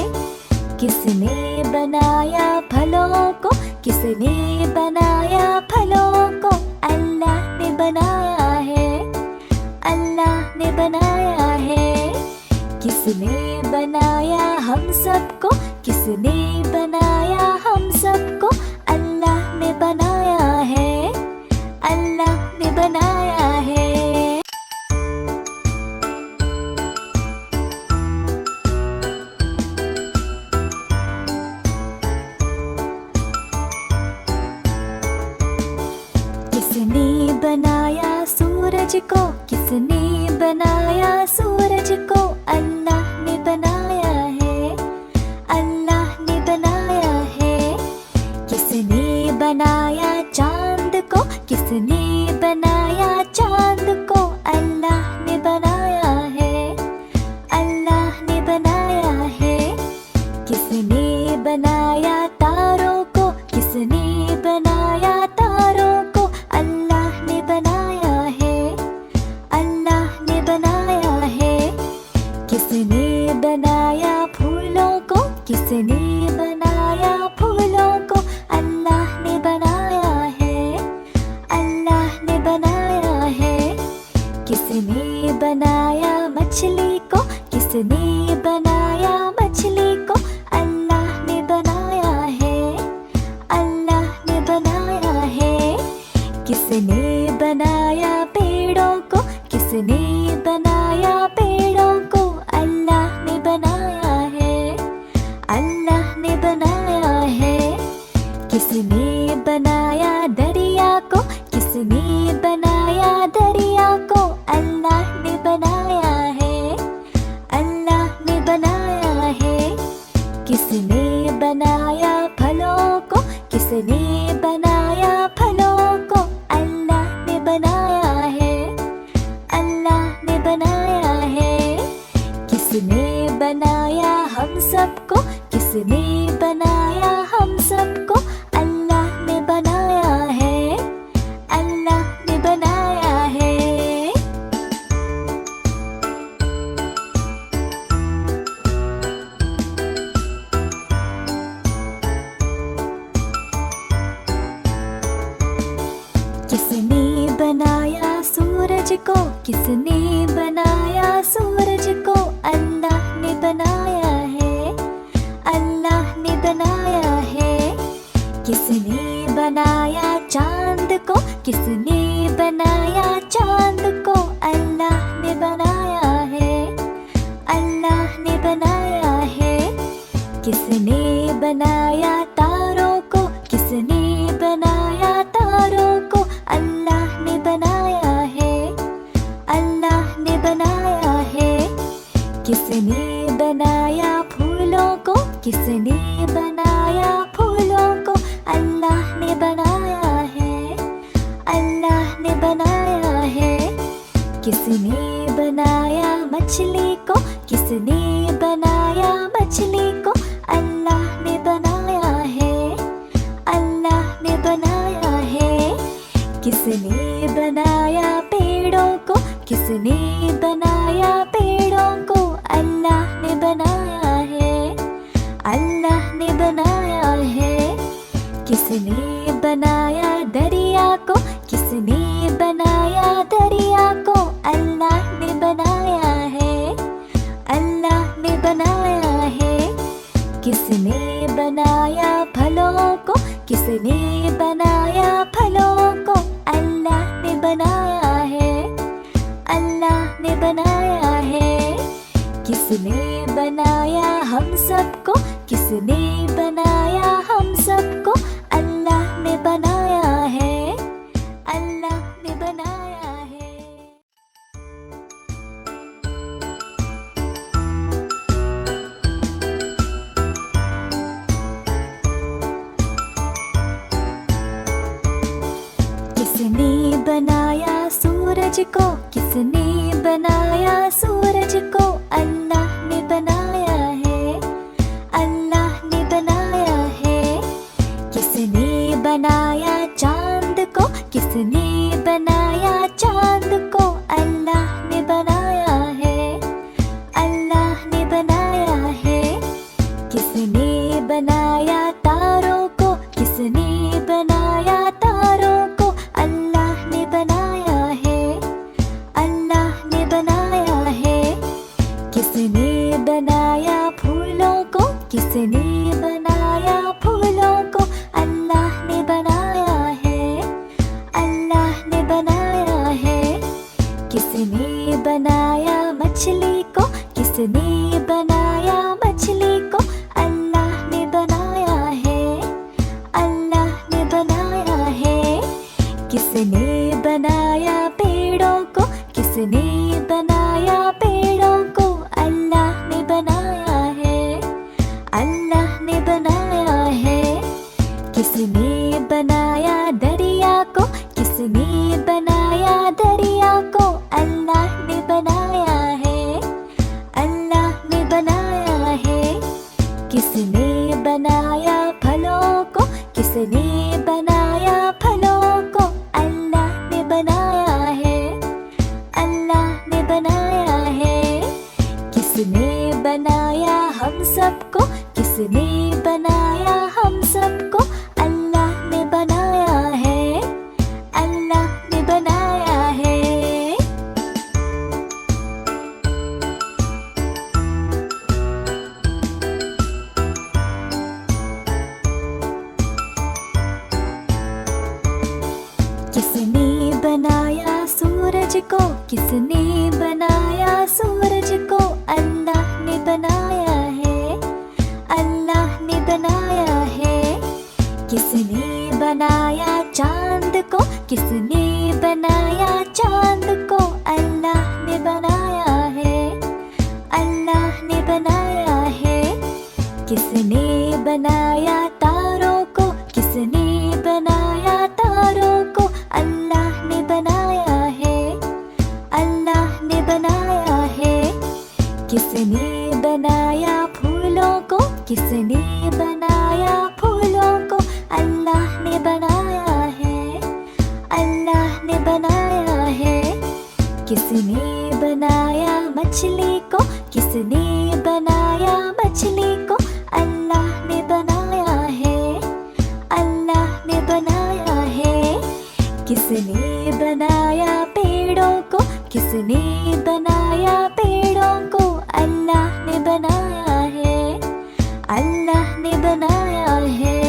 किसने बनाया फलों को, किसने बनाया फलों को, अल्लाह ने बनाया है, अल्लाह ने बनाया है। किसने बनाया हम सबको, किसने बनाया हम सबको, अल्लाह ने बनाया है, अल्लाह ने बनाया है। किसने बनाया सूरज को, किसने बनाया सूरज को, अल्लाह ने बनाया है, अल्लाह ने बनाया है। किसने बनाया चांद को, किसने बनाया चांद को, अल्लाह ने बनाया है, अल्लाह ने बनाया है। किसने बनाया तारों को, किसने बनाया तारों को, अल्लाह ने बनाया है, अल्लाह ने बनाया है। किसने बनाया फूलों को, किसने बनाया फूलों को, अल्लाह ने बनाया है, अल्लाह ने बनाया है। किसने बनाया मछली को, किसने बनाया मछली को, अल्लाह ने बनाया है, अल्लाह ने बनाया है। किसने बनाया पेड़ों को, किसने बनाया पेड़ों को, अल्लाह ने बनाया है, अल्लाह ने बनाया है। किसने बनाया दरिया को, किसने बनाया दरिया को, अल्लाह ने बनाया है, अल्लाह ने बनाया है। किसने बनाया फलों को, किसने बनाया फलों को, अल्लाह ने बनाया है, अल्लाह ने बनाया है। किसने बनाया हम सबको, किसने बनाया हम सबको, अल्लाह ने बनाया है, अल्लाह ने बनाया है। किसने बनाया सूरज को, किसने बनाया सूरज को, अल्लाह ने बनाया है, अल्लाह ने बनाया है। किसने बनाया चांद को, किसने बनाया चांद को, अल्लाह ने बनाया है, अल्लाह ने बनाया है। किसने बनाया तारों को, किसने बनाया तारों को, अल्लाह ने बनाया है, अल्लाह ने बनाया है। किसने बनाया फूलों को, किसने बनाया फूलों को, अल्लाह ने बनाया है, अल्लाह ने बनाया है। किसने बनाया मछली को, किसने बनाया मछली को, अल्लाह ने बनाया है, अल्लाह ने बनाया है। किसने बनाया पेड़ों को, किसने बनाया पेड़ों को, अल्लाह ने बनाया है, अल्लाह ने बनाया है। किसने बनाया दरिया को, किसने बनाया दरिया को, अल्लाह ने बनाया है, अल्लाह ने बनाया है। किसने बनाया फलों को, किसने बनाया फलों को, अल्लाह ने बनाया है, अल्लाह ने बनाया है। किसने बनाया हम सबको, किसने बनाया हम सबको, अल्लाह ने बनाया है, अल्लाह ने बनाया है। किसने बनाया सूरज को, किसने बनाया सूरज को, अल्लाह ने बनाया है, अल्लाह ने बनाया है। किसने बनाया चांद को, किसने बनाया चांद को, अल्लाह ने बनाया है, अल्लाह ने बनाया है। किसने बनाया तारों को, किसने बनाया तारों को, अल्लाह ने बनाया है, अल्लाह ने बनाया है। किसने किसने बनाया फूलों को, अल्लाह ने बनाया है, अल्लाह ने बनाया है। किसने बनाया मछली को, किसने बनाया मछली को, अल्लाह ने बनाया है, अल्लाह ने बनाया है। किसने बनाया पेड़ों को, किसने बनाया पेड़ों को, अल्लाह ने बनाया है, अल्लाह ने बनाया है। किसने बनाया दरिया को, किसने बनाया दरिया को, अल्लाह ने बनाया है, अल्लाह ने बनाया है। किसने बनाया फलों को, किसने बनाया फलों को, अल्लाह ने बनाया है, अल्लाह ने बनाया है। किसने बनाया हम सबको, किसने बनाया हम सबको, अल्लाह ने बनाया है, अल्लाह ने बनाया है। किसने बनाया सूरज को, किसने बनाया सूरज को, अल्लाह ने बनाया है, अल्लाह ने बनाया है। किसने बनाया चांद को, किसने बनाया चांद को, अल्लाह ने बनाया है, अल्लाह ने बनाया है। किसने बनाया तारों को, किसने बनाया तारों को, अल्लाह ने बनाया है, अल्लाह ने बनाया है। किसने बनाया फूलों को, किसने बनाया फूलों को, अल्लाह ने बनाया है, अल्लाह ने बनाया है। किसने बनाया मछली को, किसने बनाया मछली को, अल्लाह ने बनाया है, अल्लाह ने बनाया है। किसने बनाया पेड़ों को, किसने बनाया पेड़ों को, अल्लाह ने बनाया है, अल्लाह ने बनाया है।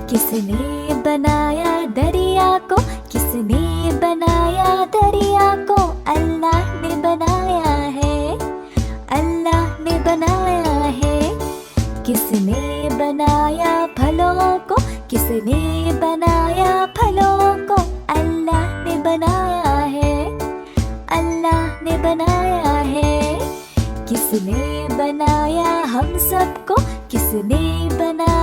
किसने बनाया दरिया को, किसने बनाया दरिया को, अल्लाह ने बनाया है, अल्लाह ने बनाया है। किसने बनाया फलों को, किसने बनाया फलों को, अल्लाह ने बनाया है, अल्लाह ने बनाया है। किसने बनाया हम सबको, किसने बनाया